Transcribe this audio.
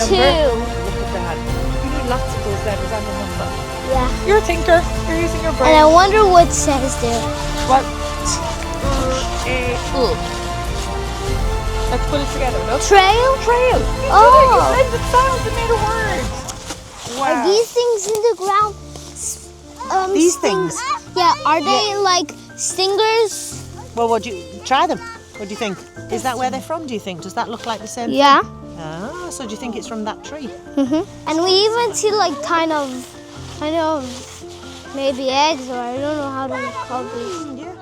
number? 2. Look at that. You need lots of those letters and a number. Yeah. You're a thinker. You're using your brain. And I wonder what it says there. What? Let's put it together. Look. Trail? Trail. Oh. You said the sounds and made a word. Wow. Are these things in the ground? These things? Yeah. Are they like stingers? Well, would you try them? What do you think? Is that where they're from, do you think? Does that look like the same Yeah. thing? Ah, so do you think it's from that tree? And we even see like kind of maybe eggs, or I don't know how to call these. Yeah.